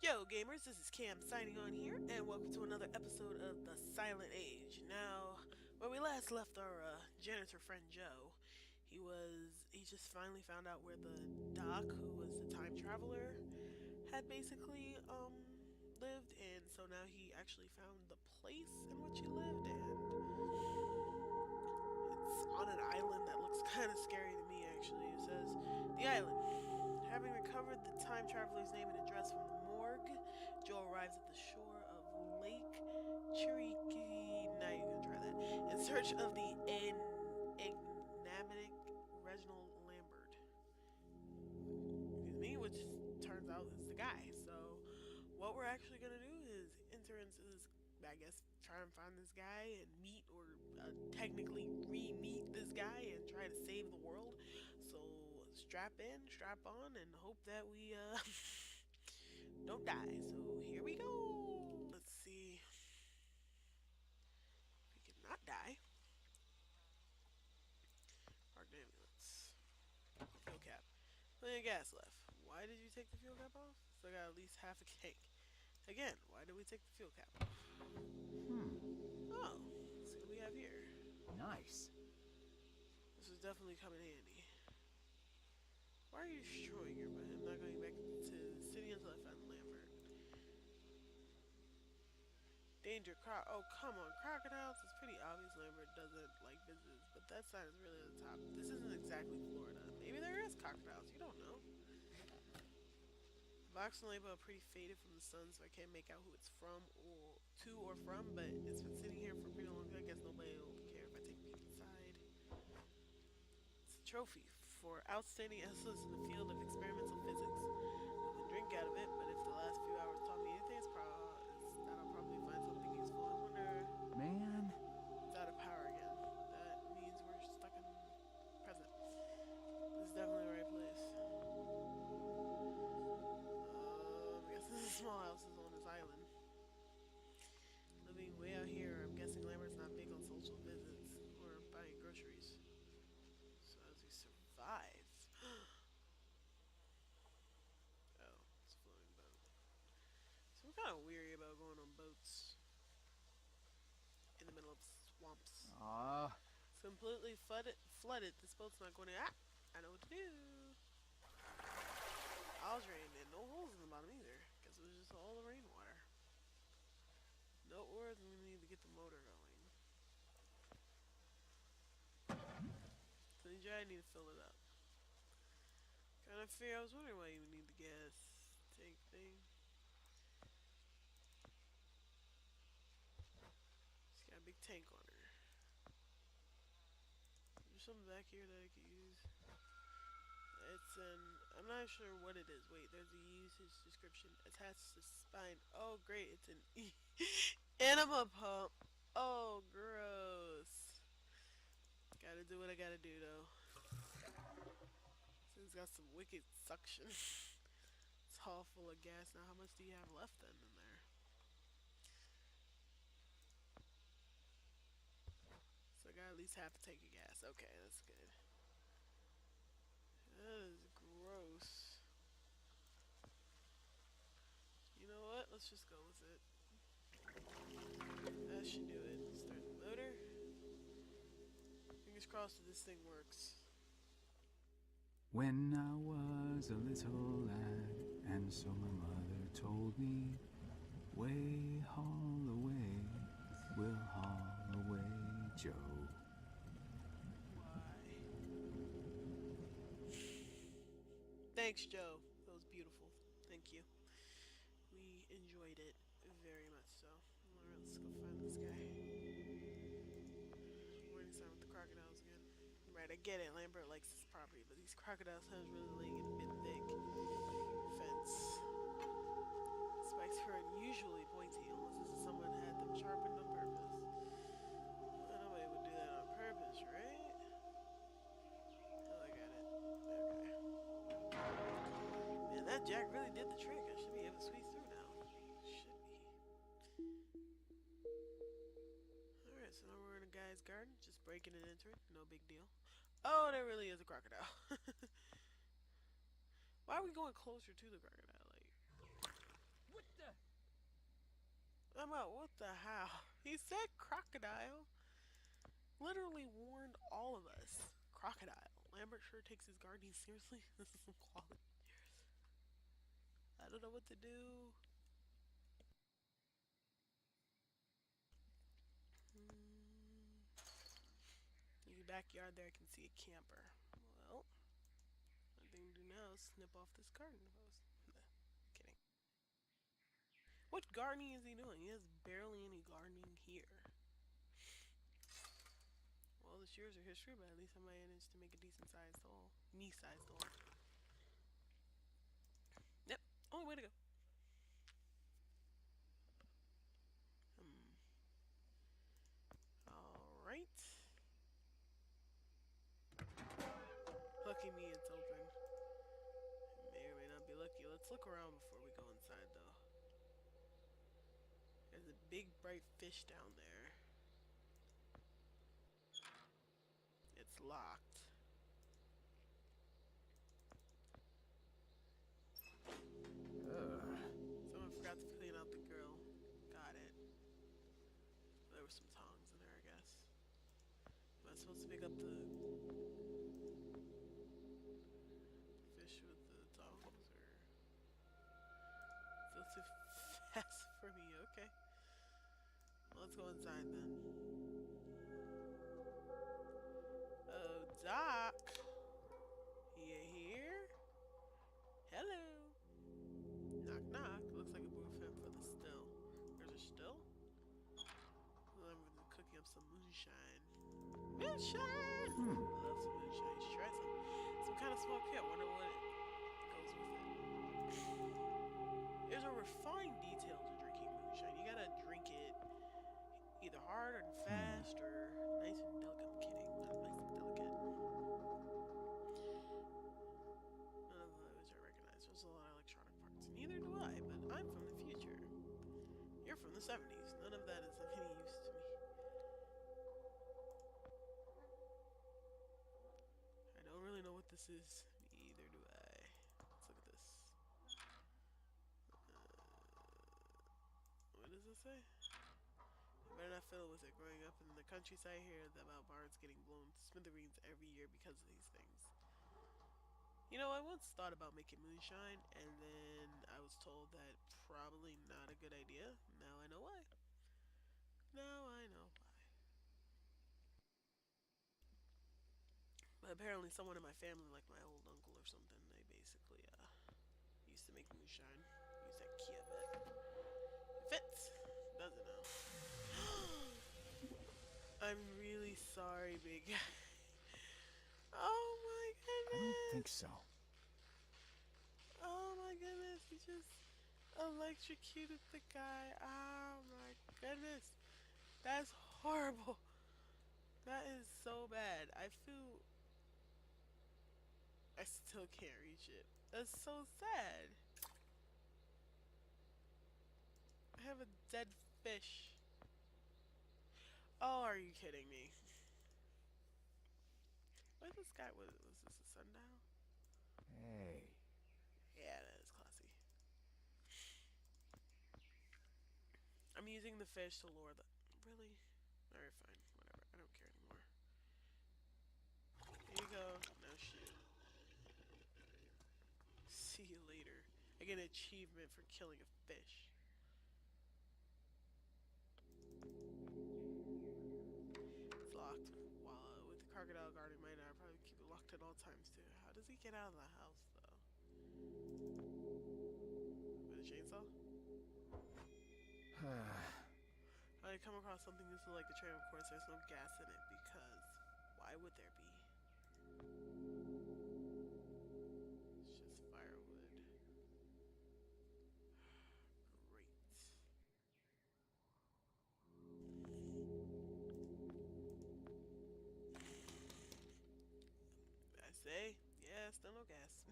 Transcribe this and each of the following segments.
Yo, gamers, this is Cam signing on here, and welcome to another episode of The Silent Age. Now, where we last left our janitor friend Joe, he just finally found out where the Doc, who was the time traveler, had basically lived, and so now he actually found the place in which he lived, and it's on an island that looks kind of scary to me, actually. It says, The island. Having recovered the time traveler's name and address from the morgue, Joe arrives at the shore of Lake Chiriqui. Now you can try that. In search of the enigmatic Reginald Lambert. Excuse me, which turns out is the guy. So, what we're actually gonna do is enter into this, I guess, try and find this guy and meet or technically re-meet this guy and try to save the world. So strap in, strap on, and hope that we don't die. So here we go. Let's see if we can not die. Park ambulance. Fuel cap. Plenty of gas left. Why did you take the fuel cap off? So I got at least half a tank. Again, why did we take the fuel cap off? Oh, let's see what we have here. Nice. This is definitely come in handy. Why are you destroying your mind? I'm not going back to the city until I find Lambert. Danger, oh come on, crocodiles. It's pretty obvious Lambert doesn't like visitors, but that sign is really at the top. This isn't exactly Florida. Maybe there is crocodiles. You don't know. The box and label are pretty faded from the sun, so I can't make out who it's from or to or from. But it's been sitting here for pretty long. I guess nobody will care if I take a peek inside. It's a trophy for outstanding excellence in the field of experimental physics. I wouldn't drink out of it, but if the last few hours taught me anything, that I'll probably find something useful. I wonder. Man. It's out of power again. That means we're stuck in present. This is definitely the right place. I guess this is small houses on this island. Living way out here, I'm guessing Lambert's not big on social visits or buying groceries. So as he survives. Oh, it's a floating boat. So I'm kind of weary about going on boats in the middle of swamps. Ah. It's completely flooded. This boat's not going to. Ah! I know what to do. I was rained and no holes in the bottom either. Guess it was just all the rainwater. No oars, and we need to get the motor going. So I need to fill it up. Kind of fear. I was wondering why you would need the gas tank thing. She's got a big tank on her. There's something back here that I could use. It's an. I'm not sure what it is. Wait, there's a usage description attached to spine. Oh, great. It's an enema pump. Oh, gross. Gotta do what I gotta do, though. So it's got some wicked suction. It's all full of gas. Now, how much do you have left then in there? So I got at least half a tank of gas. Okay, that's good. That is gross. You know what? Let's just go with it. That should do it. Start the motor. Fingers crossed that this thing works. When I was a little lad, and so my mother told me, way haul away, we'll haul away, Joe. Why? Thanks, Joe. That was beautiful. Thank you. We enjoyed it very much so. Alright, let's go find this guy. Warning sign with the crocodiles again. Right, I get it. Lambert likes his property, but these crocodiles have really laying a bit thick. Fence. Spikes are unusually pointy, unless this is someone who had them sharpened on purpose. Well, nobody would do that on purpose, right? Oh, I got it. Okay. Man, that jack really did the trick. I should be able to squeeze through now. Should be. Alright, so now we're in a guy's garden. Just breaking and entering. No big deal. Oh, there really is a crocodile. Why are we going closer to the crocodile? Like, What I'm out. What the hell? He said crocodile. Literally warned all of us. Crocodile. Lambert sure takes his gardening seriously. This is some quality. I don't know what to do. Hmm. In the backyard there, I can see a camper. Well, one thing to do now is snip off this garden hose. Nah, kidding. What gardening is he doing? He has barely any gardening here. Well, the shears are history, but at least I managed to make a decent sized hole. Me sized hole. Yep, only way to go. Hmm. Alright. Lucky me, it's open. May or may not be lucky. Let's look around before we go inside, though. There's a big bright fish down there. It's locked. Ugh. Someone forgot to clean out the grill. Got it. There were some tongs in there, I guess. Am I supposed to pick up the fish with the tongs, or still too fast for me? Okay. Well, let's go inside then. Oh, Doc. You here? Hello. Knock knock. Looks like a booth him for the still. There's a still? Well, I'm cooking up some moonshine. Moonshine! Hmm. I love some moonshine. You should try some kind of smoke here. I wonder what it goes with it. There's a refined detail to drinking moonshine. You gotta drink it either hard or Hmm. fast or nice and delicate. I'm kidding. Not nice and delicate. None of those I recognize. There's a lot of electronic parts. Neither do I, but I'm from the future. You're from the 70s. None of that is of any use to me. I don't really know what this is. Neither do I. Let's look at this. What does it say? I better not fiddle with it. Growing up in the countryside here, about barns getting blown to smithereens every year because of these things. You know, I once thought about making moonshine, and then I was told that probably not a good idea. Now I know why. Now I know why. But apparently, someone in my family, like my old uncle or something, they basically used to make moonshine. Use that Kia bit. It fits, doesn't it? I'm really sorry, big guy. Oh my I don't think goodness! so. Oh my goodness! He just electrocuted the guy. Oh my goodness! That's horrible. That is so bad. I feel I still can't reach it. That's so sad. I have a dead fish. Oh, are you kidding me? What this guy was this a sundial? Hey. Yeah, that is classy. I'm using the fish to lure the. Really? Alright, fine. Whatever. I don't care anymore. Here you go. No shit. See you later. I get an achievement for killing a fish. It's locked. While with the crocodile guarding my I probably keep it locked at all times too. How does he get out of the house though? With a chainsaw? I come across something useful like the train, of course there's no gas in it because why would there be? It's just firewood. Great. I say, yeah, still no gas.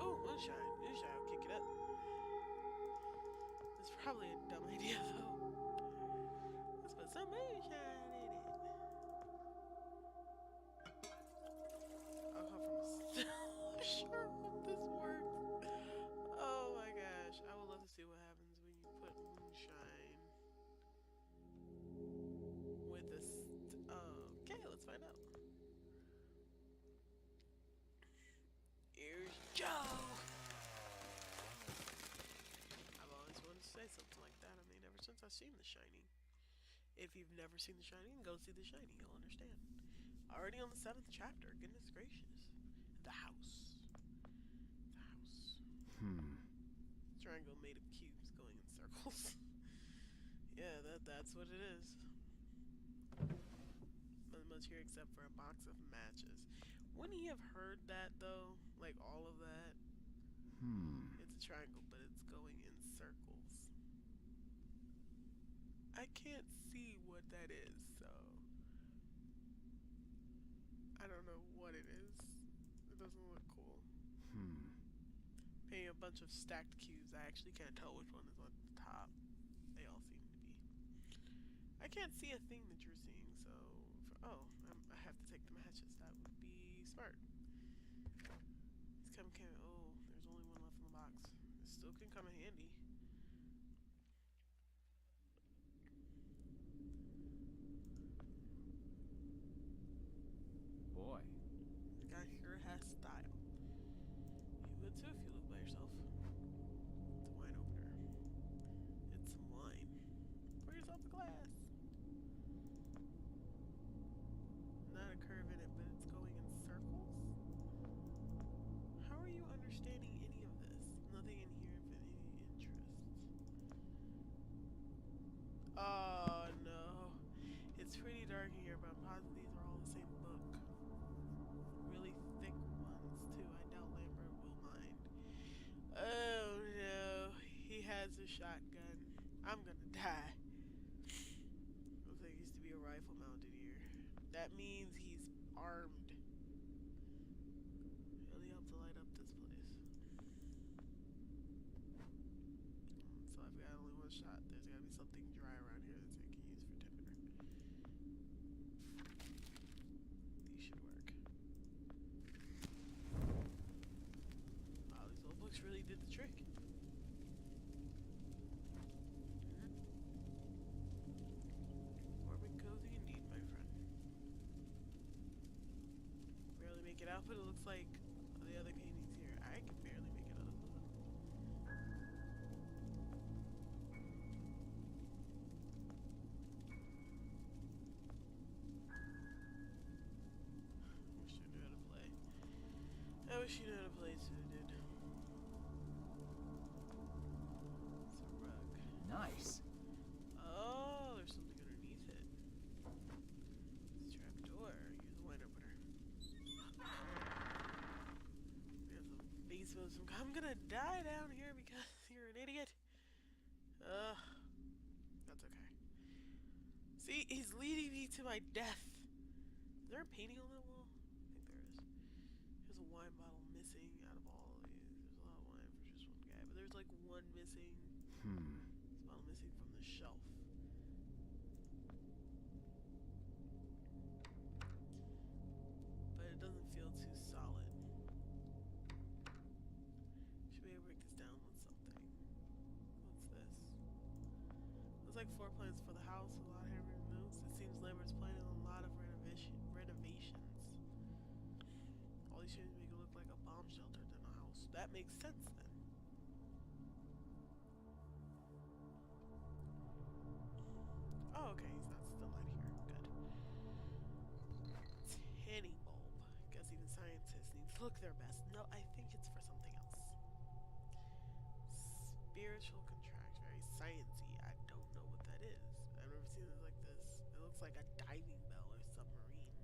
Oh, moonshine. Moonshine, I'll kick it up. It's probably a dumb idea though. Let's put some moonshine in it. I'll come from still. Sure hope this works. Oh my gosh. I would love to see what happens when you put say something like that. I mean, ever since I've seen The Shining. If you've never seen The Shining, go see The Shining. You'll understand. Already on the seventh chapter. Goodness gracious. The house. The house. Hmm. Triangle made of cubes going in circles. Yeah, that's what it is. Nothing much here except for a box of matches. Wouldn't he have heard that though? Like all of that? Hmm. It's a triangle, but it's going in circles. I can't see what that is, so I don't know what it is. It doesn't look cool. Hmm. Painting a bunch of stacked cubes. I actually can't tell which one is on the top. They all seem to be. I can't see a thing that you're seeing, so oh, I have to take the matches. That would be smart. These can oh, there's only one left in the box. It still can come in handy. Boy. The guy sure has style. You would too if you live by yourself. It's a wine opener. It's some wine. Pour yourself a glass. Not a curve in it, but it's going in circles. How are you understanding any of this? Nothing in here of any interest. Oh no. It's pretty dark in here, but I'm positive these are all the same book. Really thick ones too. I doubt Lambert will mind. Oh no. He has a shotgun. I'm gonna die. Looks like there used to be a rifle mounted here. That means he's armed. Really help to light up this place. So I've got only one shot. There's gotta be something dry around here that I can use for tinder. These should work. Wow, these old books really did the trick. Warm and cozy indeed, my friend. Barely make it out, but it looks like the other paintings here. I can barely make it out. Wish I knew how to play. I wish you knew how to play, so I did. It's a rug. Nice. Oh, there's something underneath it. It's a trap door. Use a wine opener. There's a basement of some kind. I'm gonna die down here because you're an idiot. Ugh. That's okay. See, he's leading me to my death. Is there a painting on that wall? I think there is. There's a wine bottle missing out of all of these. There's a lot of wine for just one guy, but there's like one missing. Hmm. There's a bottle missing from the shelf. But it doesn't feel too solid. Should be able to break this down with something. What's this? Looks like floor plans for the house. A lot of handwritten notes. It seems Lambert's planning a lot of renovations. All these changes make it look like a bomb shelter than a house. That makes sense then. Oh, okay. He's not still out here. Good. Tanning bulb. Guess even scientists need to look their best. No, I think it's for something else. Spiritual contract. Very sciencey. I don't know what that is. I've never seen it like this. It looks like a diving bell or submarine.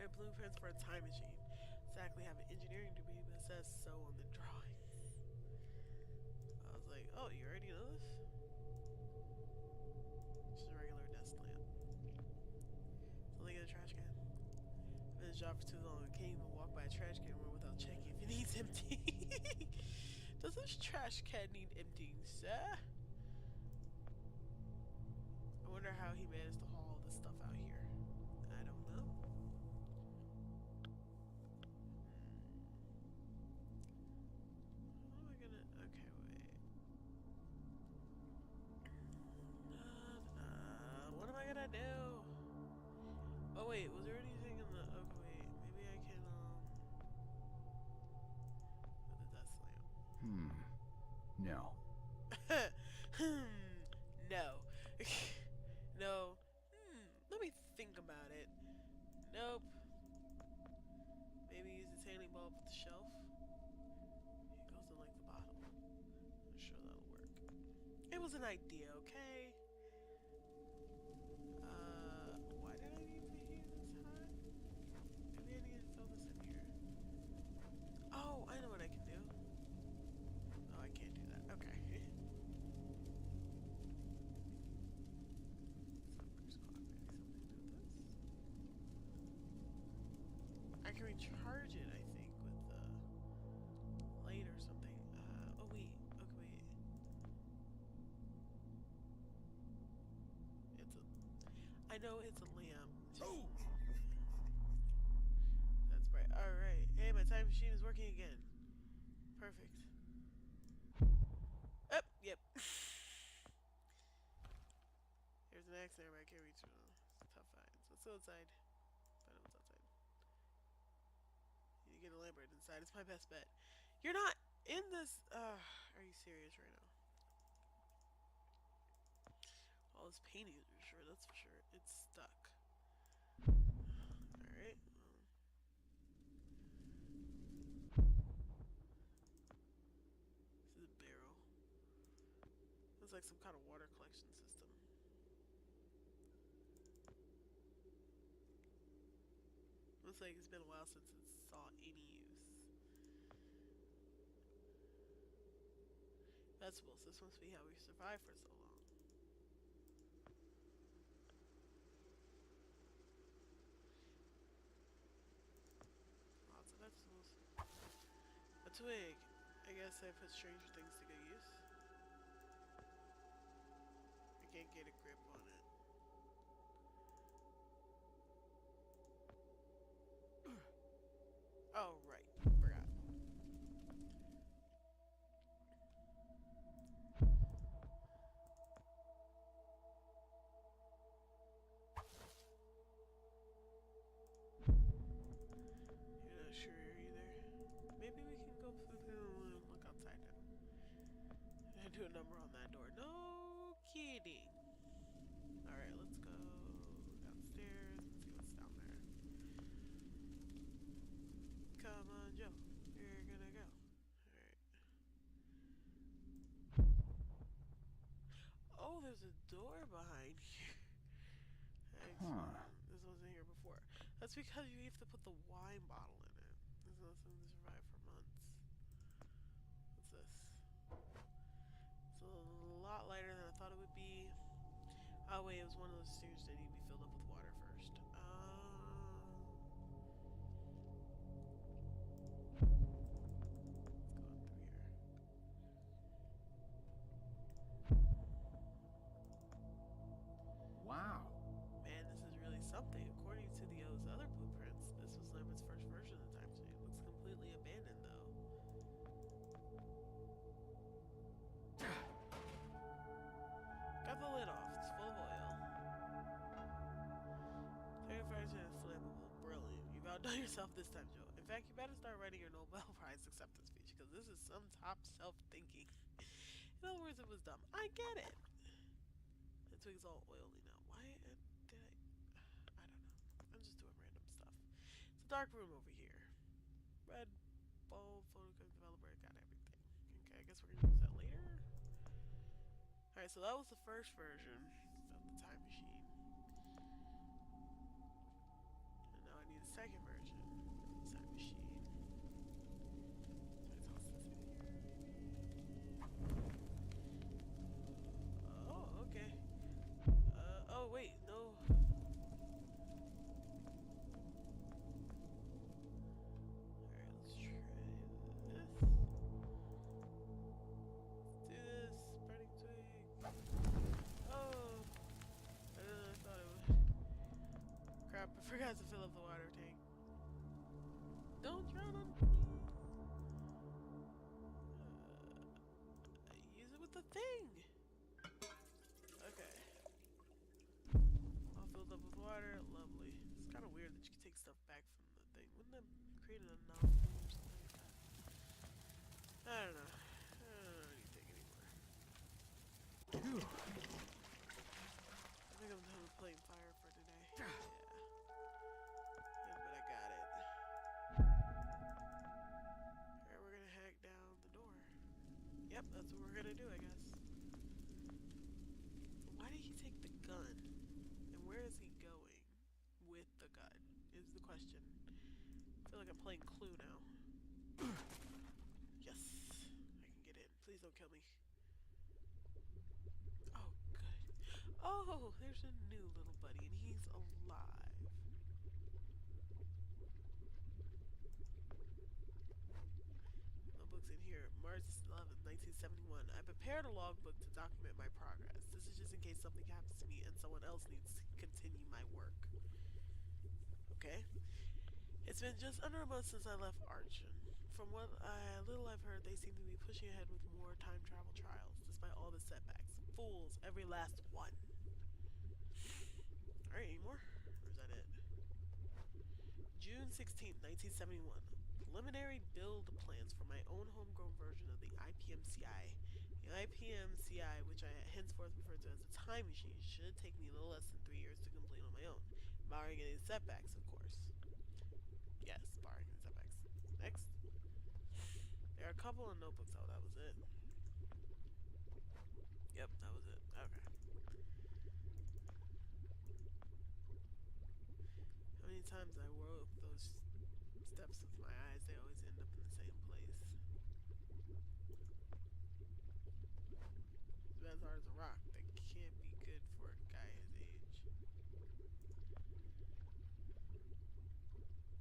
And blueprints for a time machine. Exactly have an engineering degree, but it says so on the drawings. I was like, oh, you already know this? Just a regular desk lamp. Something in a trash can. I've been in this job for too long. I can't even walk by a trash can without checking if it needs emptying. Does this trash can need emptying, sir? I wonder how he managed to haul all this stuff out here. I don't know. What am I gonna... Okay, wait. What am I gonna do? Oh wait, was there anything in the... Okay, wait. Maybe I can, go to the desk No. No. No. Let me think about it. Nope. Maybe use the tanning bulb with the shelf. It goes in like the bottom. I'm sure that'll work. It was an idea, okay? Why did I need to heat this hot? Maybe I need to fill this in here. Oh, I know what I can do. Oh, I can't do that. Okay. Summer's clock. Maybe something to do with this. I can recharge it, I think, with light or something. Oh wait. Okay, wait. It's a. I know it's a lamp. Oh! That's bright. All right. Hey, my time machine is working again. Perfect. Up. Yep. Here's an axe there, but I can't reach it. It's a tough find. So let's go outside. Find out what's outside. You get a lamp right inside. It's my best bet. You're not in this. Are you serious right now? All this painting is for sure. That's for sure. It's stuck. All right. This is a barrel. Looks like some kind of water collection system. Looks like it's been a while since it saw any use. Vegetables. This must be how we survived for so long. Lots of vegetables. A twig. I guess I put stranger things to good use. I can't get a grip on it. Oh, right. Forgot. You're not sure either. Maybe we can go look outside now. I do a number on that door. No kidding. Alright, let's go downstairs and see what's down there. Come on, Joe. You're gonna go. Alright. Oh, there's a door behind here. Excellent. Huh. This wasn't here before. That's because you have to put the wine bottle in it. This is something to survive for months. What's this? It's a lot lighter than I thought it would be. Oh wait, it was one of those stairs that need to be filled up with water first. Let's go up through here. Wow. Man, this is really something. According to the O's other blueprints, this was Lambert's first version of the time machine. It looks completely abandoned though. Got the lid off. It's full of oil. 35% is flammable. Brilliant. You've outdone yourself this time, Joe. In fact, you better start writing your Nobel Prize acceptance speech because this is some top shelf thinking. In other words, it was dumb. I get it. The twig's all oily now. Why did I? I don't know. I'm just doing random stuff. It's a dark room over here. Red bulb, photocode developer, got everything. Okay, I guess we're gonna use that later. Alright, so that was the first version of the time machine. And now I need a second version of the time machine. So I toss this in here, maybe. Oh, okay. Oh wait, no. Alright, let's try this. Let's do this. Burning twig. Oh! I thought it would. Crap, I forgot to fill up the water tank. Don't drown on me! Use it with the thing! Okay. All filled up with water. Lovely. It's kind of weird that you can take stuff back from the thing. Wouldn't that create an anomaly or something like that? I don't know. I don't know anything playing fire for today. Yeah. Yeah, but I got it. Alright, we're gonna hack down the door. Yep, that's what we're gonna do, I guess. Why did he take the gun? And where is he going with the gun? Is the question. I feel like I'm playing Clue now. Yes, I can get in. Please don't kill me. Oh, good. Oh, there's a new little buddy, and he's alive. Notebook's in here. March 11th, 1971. I prepared a logbook to document my progress. This is just in case something happens to me and someone else needs to continue my work. Okay? It's been just under a month since I left Archon. From what little I've heard, they seem to be pushing ahead with more time travel trials, despite all the setbacks. Fools, every last one. Alright, any more? Or is that it? June 16th, 1971. Preliminary build plans for my own homegrown version of the IPMCI. The IPMCI, which I henceforth refer to as a time machine, should take me a little less than 3 years to complete on my own, barring any setbacks, of course. Yes, barring any setbacks. Next. There are a couple of notebooks. Oh, that was it. Yep, that was it. Okay. How many times I wrote those steps with my eyes, they always end up in the same place. It's as hard as a rock. That can't be good for a guy his age.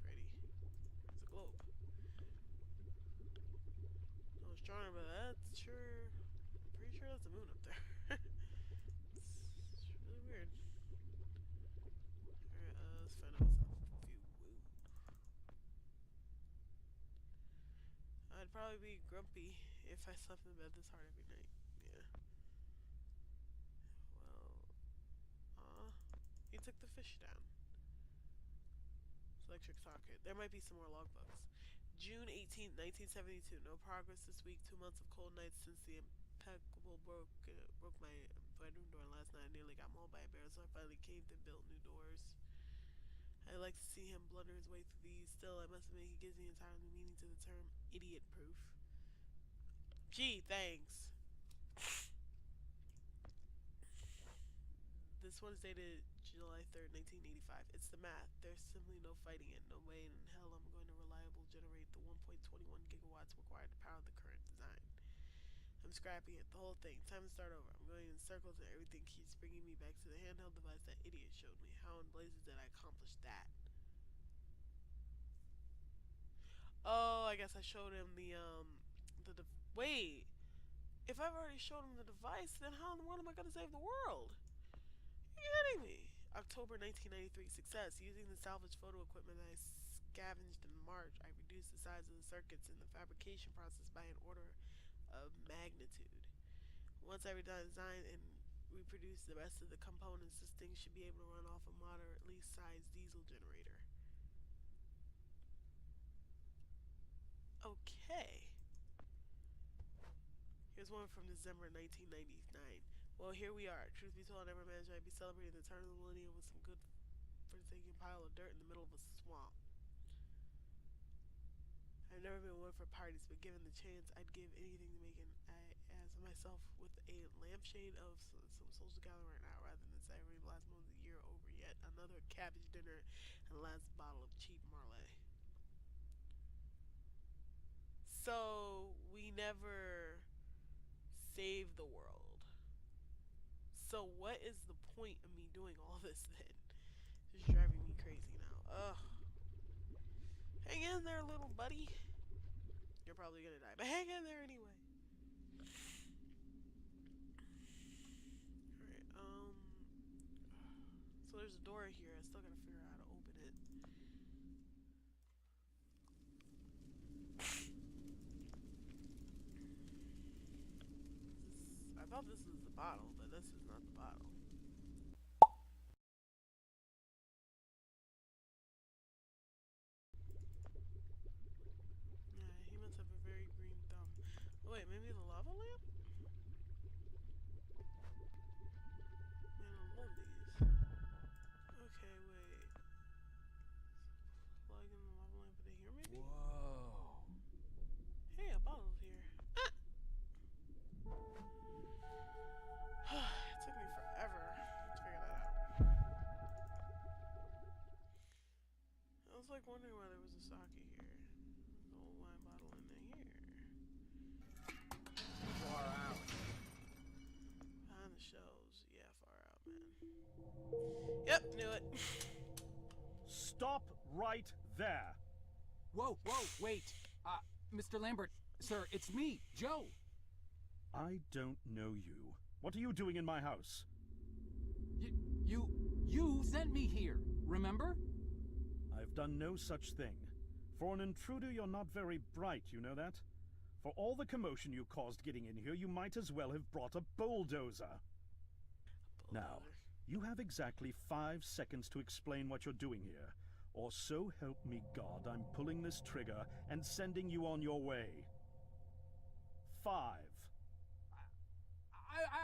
Ready? It's a globe. No astronomer, but that's sure. I'm pretty sure that's the moon up there. It's really weird. Alright, let's find out what's up. Woo. I'd probably be grumpy if I slept in bed this hard every night. Yeah. Well, he took the fish down. It's electric socket. There might be some more logbooks. June 18th, 1972. No progress this week. 2 months of cold nights since the impeccable broke my bedroom door last night. I nearly got mauled by a bear, so I finally caved and built new doors. I like to see him blunder his way through these. Still, I must admit he gives the entire new meaning to the term idiot proof. Gee, thanks. This one is dated July 3rd, 1985. It's the math. There's simply no fighting it. No way in hell I'm going to reliably generate the 1.21 gigawatts required to power the current design. I'm scrapping it, the whole thing. Time to start over. I'm going in circles and everything keeps bringing me back to the handheld device that idiot showed me. How in blazes did I accomplish that? Oh, I guess I showed him wait. If I've already showed him the device, then how in the world am I going to save the world? Are you kidding me? October 1993. Success. Using the salvage photo equipment I scavenged in March, I reduced the size of the circuits in the fabrication process by an order of magnitude. Once I redesign and reproduce the rest of the components, this thing should be able to run off a moderately sized diesel generator. Okay. Here's one from December 1999. Well, here we are. Truth be told, I never imagined I'd be celebrating the turn of the millennium with some good forsaken pile of dirt in the middle of a swamp. I've never been one for parties, but given the chance, I'd give anything to make an ass of myself with a lampshade of some social gathering right now, rather than savoring the last moment of the year over yet another cabbage dinner and last bottle of cheap Marley. So we never save the world. So what is the point of me doing all this then? Just driving me crazy now. Ugh. Hang in there, little buddy. You're probably gonna die, but hang in there anyway. Alright, so there's a door here. I still gotta figure out how to open it. I thought this was the bottle, but this is not the bottle. Yeah, he must have a very green thumb. Oh, wait, maybe the lava lamp? Man, I love these. like wondering why there was a sake here. There's an old wine bottle in there. Far out. Behind the shelves. Yeah, far out, man. Yep, knew it. Stop right there. Whoa, wait. Mr. Lambert, sir, it's me, Joe. I don't know you. What are you doing in my house? You sent me here, remember? I've done no such thing. For an intruder, you're not very bright, you know that? For all the commotion you caused getting in here, you might as well have brought a bulldozer. Now, you have exactly 5 seconds to explain what you're doing here. Or so help me God, I'm pulling this trigger and sending you on your way. 5.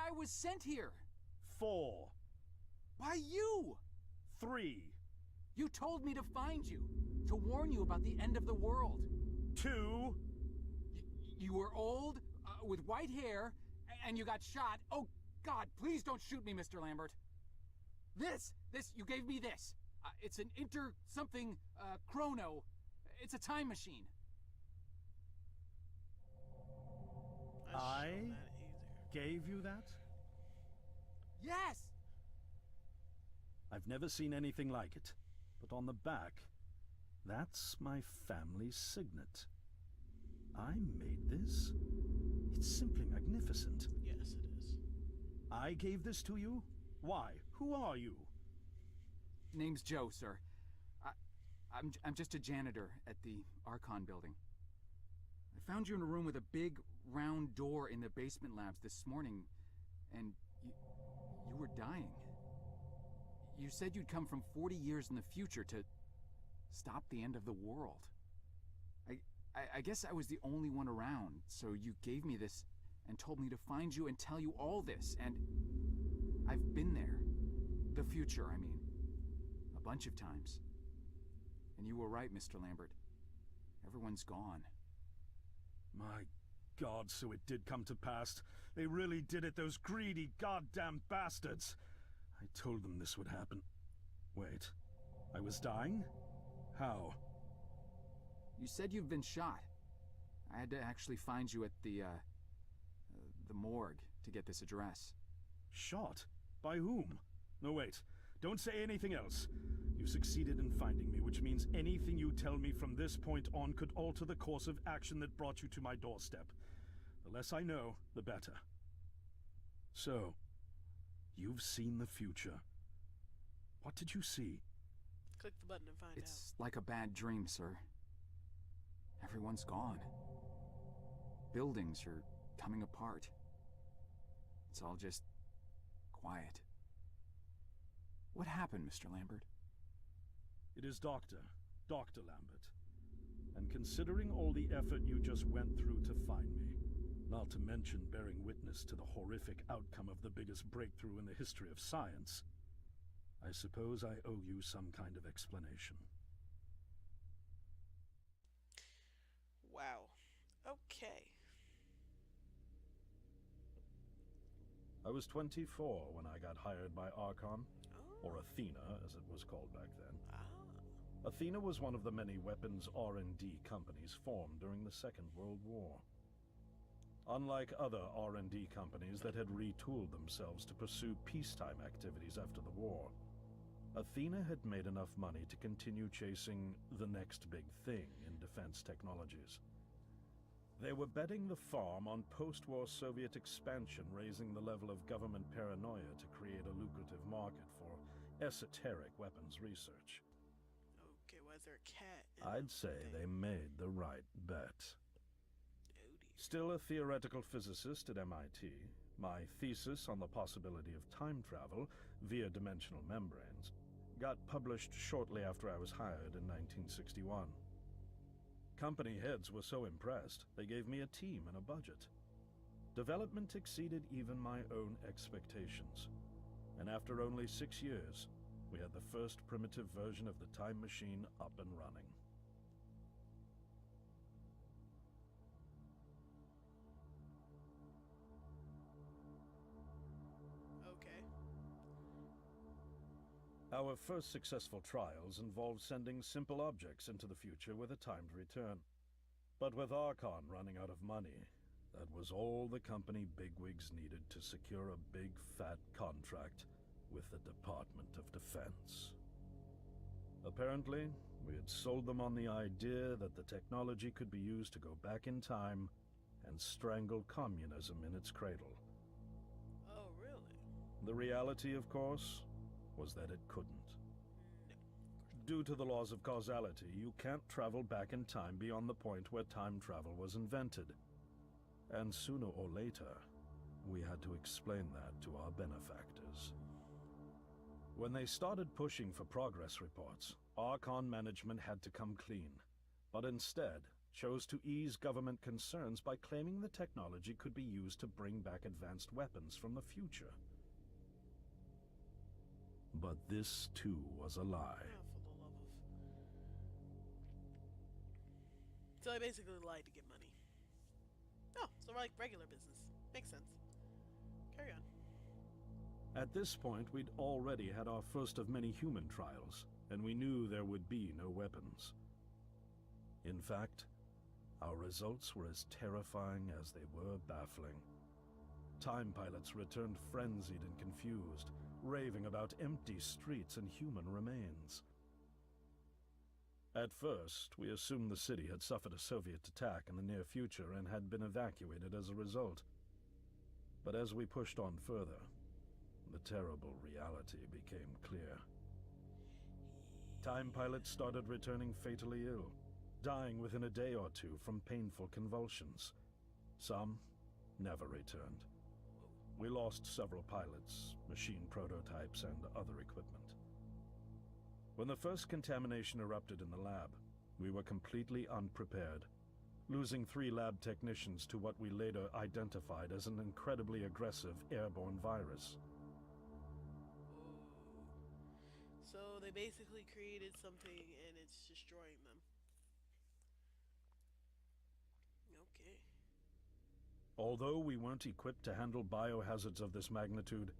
I was sent here. 4. By you! 3. You told me to find you, to warn you about the end of the world. 2. You were old, with white hair, and you got shot. Oh, God, please don't shoot me, Mr. Lambert. You gave me this. It's an chrono. It's a time machine. I gave you that? Yes! I've never seen anything like it. But on the back, that's my family's signet. I made this? It's simply magnificent. Yes, it is. I gave this to you? Why? Who are you? Name's Joe, sir. I'm just a janitor at the Archon building. I found you in a room with a big, round door in the basement labs this morning, and you were dying. You said you'd come from 40 years in the future to stop the end of the world. I guess I was the only one around, so you gave me this and told me to find you and tell you all this, and I've been there. The future, I mean. A bunch of times. And you were right, Mr. Lambert. Everyone's gone. My God, so it did come to pass. They really did it, those greedy goddamn bastards. I told them this would happen. Wait, I was dying? How? You said you've been shot. I had to actually find you at the morgue to get this address. Shot? By whom? No, wait. Don't say anything else. You succeeded in finding me, which means anything you tell me from this point on could alter the course of action that brought you to my doorstep. The less I know, the better. So, you've seen the future. What did you see? Click the button and find out. It's like a bad dream, sir. Everyone's gone. Buildings are coming apart. It's all just quiet. What happened, Mr. Lambert? It is Dr. Lambert. And considering all the effort you just went through to find me, not to mention bearing witness to the horrific outcome of the biggest breakthrough in the history of science, I suppose I owe you some kind of explanation. Wow. Okay. I was 24 when I got hired by Archon, Oh. or Athena as it was called back then. Ah. Athena was one of the many weapons R&D companies formed during the Second World War. Unlike other R&D companies that had retooled themselves to pursue peacetime activities after the war, Athena had made enough money to continue chasing the next big thing in defense technologies. They were betting the farm on post-war Soviet expansion, raising the level of government paranoia to create a lucrative market for esoteric weapons research. Okay, why is there a cat? I'd say they made the right bet. Oh dear. Still a theoretical physicist at MIT, my thesis on the possibility of time travel via dimensional membranes got published shortly after I was hired in 1961. Company heads were so impressed, they gave me a team and a budget. Development exceeded even my own expectations. And after only 6 years, we had the first primitive version of the time machine up and running. Okay. Our first successful trials involved sending simple objects into the future with a timed return. But with Archon running out of money, that was all the company bigwigs needed to secure a big fat contract with the Department of Defense. Apparently, we had sold them on the idea that the technology could be used to go back in time and strangle communism in its cradle. Oh, really? The reality, of course, was that it couldn't. Due to the laws of causality, you can't travel back in time beyond the point where time travel was invented. And sooner or later, we had to explain that to our benefactors. When they started pushing for progress reports, Archon management had to come clean, but instead chose to ease government concerns by claiming the technology could be used to bring back advanced weapons from the future. But this, too, was a lie. Oh, for the love of... So I basically lied to get money. Oh, so like regular business. Makes sense. Carry on. At this point, we'd already had our first of many human trials, and we knew there would be no weapons. In fact, our results were as terrifying as they were baffling. Time pilots returned frenzied and confused, raving about empty streets and human remains. At first, we assumed the city had suffered a Soviet attack in the near future and had been evacuated as a result. But as we pushed on further, the terrible reality became clear. Time pilots started returning fatally ill, dying within a day or two from painful convulsions. Some never returned. We lost several pilots, machine prototypes, and other equipment. When the first contamination erupted in the lab, we were completely unprepared, losing 3 lab technicians to what we later identified as an incredibly aggressive airborne virus. So they basically created something and it's destroying them. Okay. Although we weren't equipped to handle biohazards of this magnitude,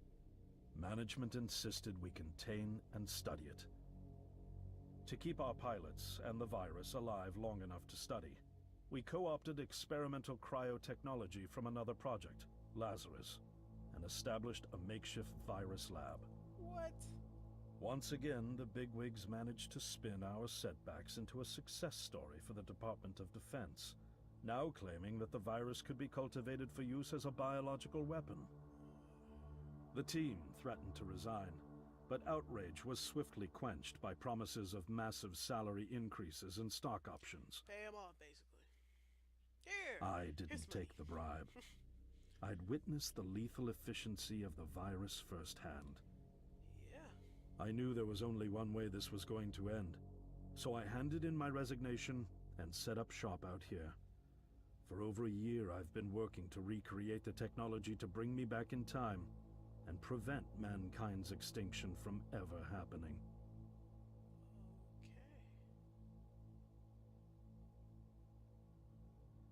management insisted we contain and study it. To keep our pilots and the virus alive long enough to study, we co-opted experimental cryotechnology from another project, Lazarus, and established a makeshift virus lab. What? Once again, the bigwigs managed to spin our setbacks into a success story for the Department of Defense, now claiming that the virus could be cultivated for use as a biological weapon. The team threatened to resign, but outrage was swiftly quenched by promises of massive salary increases and stock options. Pay him off, basically. Here! I didn't here's money. take the bribe. I'd witnessed the lethal efficiency of the virus firsthand. Yeah. I knew there was only one way this was going to end, so I handed in my resignation and set up shop out here. For over a year, I've been working to recreate the technology to bring me back in time and prevent mankind's extinction from ever happening. Okay.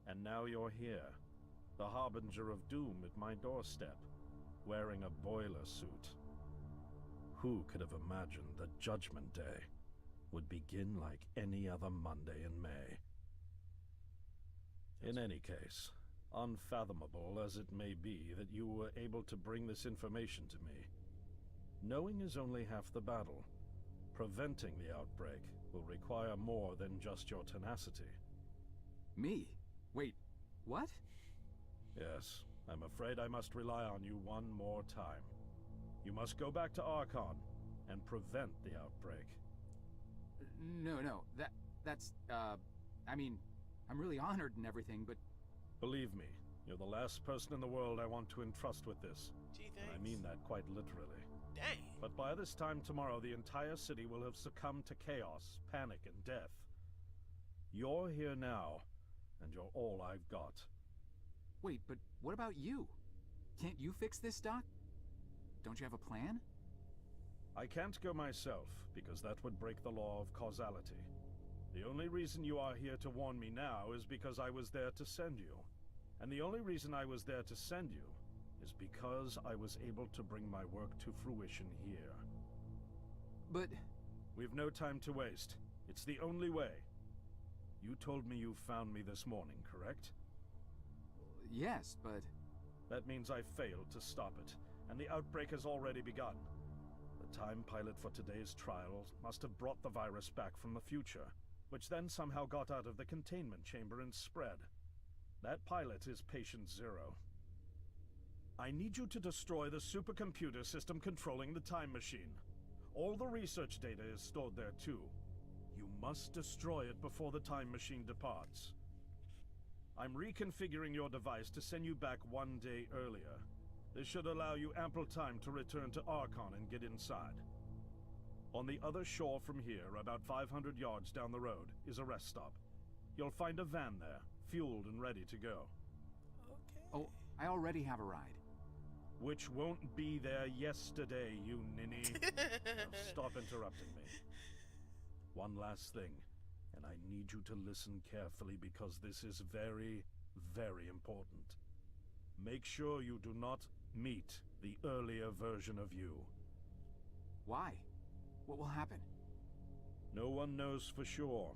And now you're here, the harbinger of doom at my doorstep, wearing a boiler suit. Who could have imagined that Judgment Day would begin like any other Monday in May? In any case, unfathomable as it may be that you were able to bring this information to me, knowing is only half the battle. Preventing the outbreak will require more than just your tenacity. Me? Wait, what? Yes, I'm afraid I must rely on you one more time. You must go back to Archon and prevent the outbreak. No, that's, I mean, I'm really honored and everything, but... Believe me, you're the last person in the world I want to entrust with this. Gee, And thanks. I mean that quite literally. Dang. But by this time tomorrow, the entire city will have succumbed to chaos, panic, and death. You're here now, and you're all I've got. Wait, but what about you? Can't you fix this, Doc? Don't you have a plan? I can't go myself, because that would break the law of causality. The only reason you are here to warn me now is because I was there to send you. And the only reason I was there to send you is because I was able to bring my work to fruition here. But... We've no time to waste. It's the only way. You told me you found me this morning, correct? Yes, but... That means I failed to stop it, and the outbreak has already begun. The time pilot for today's trial must have brought the virus back from the future, which then somehow got out of the containment chamber and spread. That pilot is Patient Zero. I need you to destroy the supercomputer system controlling the time machine. All the research data is stored there too. You must destroy it before the time machine departs. I'm reconfiguring your device to send you back 1 day earlier. This should allow you ample time to return to Archon and get inside. On the other shore from here, about 500 yards down the road, is a rest stop. You'll find a van there, fueled and ready to go. Okay. Oh, I already have a ride. Which won't be there yesterday, you ninny. Now stop interrupting me. One last thing, and I need you to listen carefully because this is very, very important. Make sure you do not meet the earlier version of you. Why? What will happen? No one knows for sure.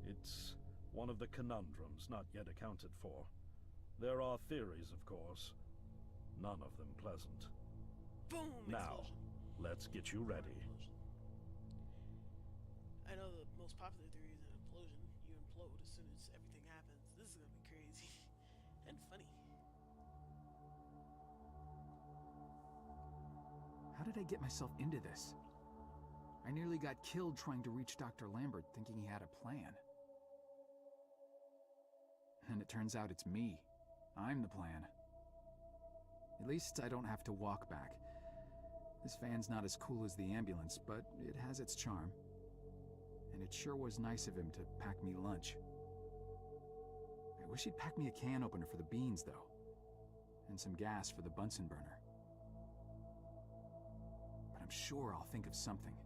It's one of the conundrums not yet accounted for. There are theories, of course. None of them pleasant. Boom! Now, Explosion. let's get you ready. Explosion. I know the most popular theory is an implosion. You implode as soon as everything happens. This is gonna be crazy. And funny. How did I get myself into this? I nearly got killed trying to reach Dr. Lambert thinking he had a plan. And it turns out it's me. I'm the plan. At least I don't have to walk back. This van's not as cool as the ambulance, but it has its charm. And it sure was nice of him to pack me lunch. I wish he'd pack me a can opener for the beans, though. And some gas for the Bunsen burner. But I'm sure I'll think of something.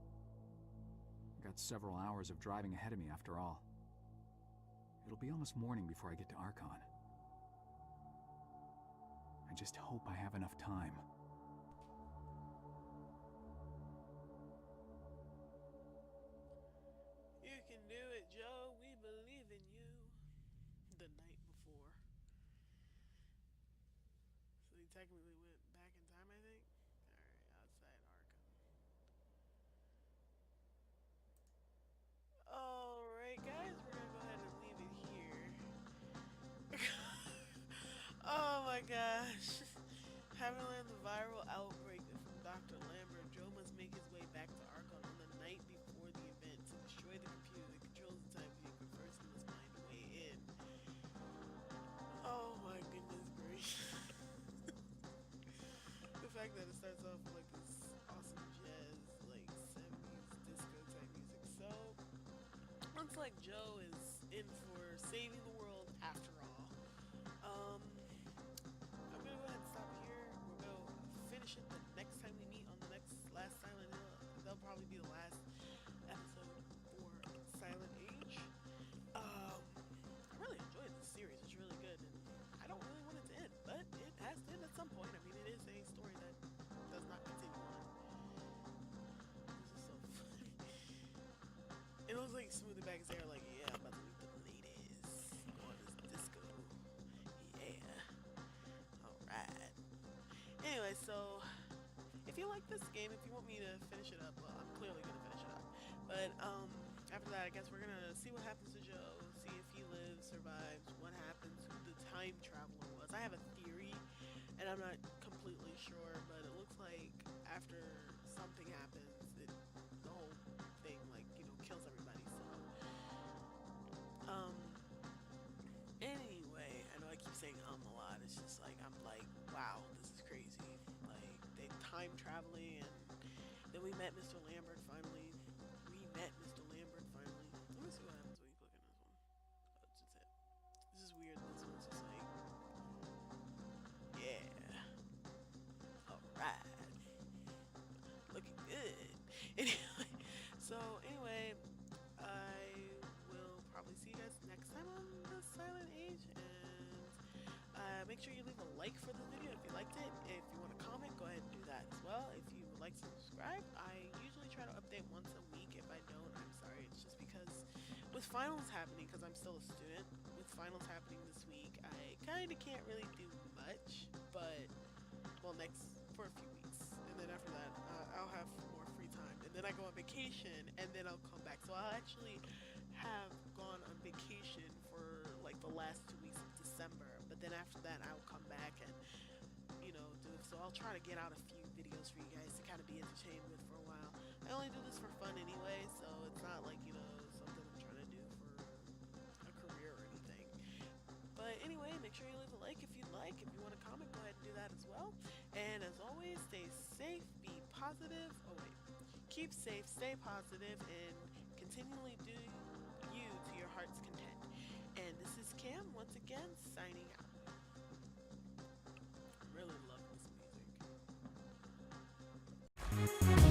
I got several hours of driving ahead of me after all. It'll be almost morning before I get to Archon. I just hope I have enough time. You can do it, Joe. We believe in you. The night before. So he technically went back in time, I think? Alright, outside Arkham. Alright, guys, we're gonna go ahead and leave it here. Oh my gosh. Having learned the viral outbreak from Dr. Lambert, Joe must make his way back to Arkham on the night before the event to destroy the computer that controls the time vehicle. First, he must find a way in. Oh my goodness gracious. The fact that it starts off with like this awesome jazz, like 70s disco type music. So, looks like Joe is in for saving the world after all. I'm gonna go ahead and stop here. We'll go finish it the next time we meet on the last Silent Hill. That'll probably be the last episode for Silent Age. I really enjoyed this series. It's really good, and I don't really want it to end, but it has to end at some point. I mean, it is a story that does not continue on. This is so funny. It looks like Smoothie Bag is there, like, yeah, I'm about to meet the ladies. Go on this disco. Yeah. Alright. Anyway, so if you like this game, if you want me to finish it up, well, I'm clearly gonna finish it up. But after that, I guess we're gonna see what happens to Joe, see if he lives, survives, what happens, who the time traveler was. I have a theory, and I'm not completely sure, but it looks like after something happens, the whole thing, like, you know, kills everybody. So anyway, I know I keep saying a lot. It's just like, I'm like, wow, this is crazy. Like, they time traveling, and then we met Mr. Lambert finally. Mr. Lambert finally. Let me see what happens when you click on this one. Oh, it's just it. This is weird. This one's just like, yeah. Alright. Looking good. Anyway, so anyway, I will probably see you guys next time on the Silent Age, and make sure you leave a like for the video if you liked it. If you want to comment, go ahead and do that as well. If you would like to subscribe, I usually try to update update once a week. If I don't, I'm sorry. It's just because with finals happening, because I'm still a student, with finals happening this week, I kind of can't really do much. But well, next for a few weeks, and then after that, I'll have more free time, and then I go on vacation, and then I'll come back. So I'll actually have gone on vacation for like the last 2 weeks of December, but then after that, I'll come back and do it. So I'll try to get out a few videos for you guys to kind of be entertained with for a while. I only do this for fun anyway, so it's not like something I'm trying to do for a career or anything. But anyway, make sure you leave a like if you'd like. If you want to comment, go ahead and do that as well. And as always, stay safe, be positive. Oh wait, keep safe, stay positive, and continually do you to your heart's content. And this is Cam once again signing out. Really love this music.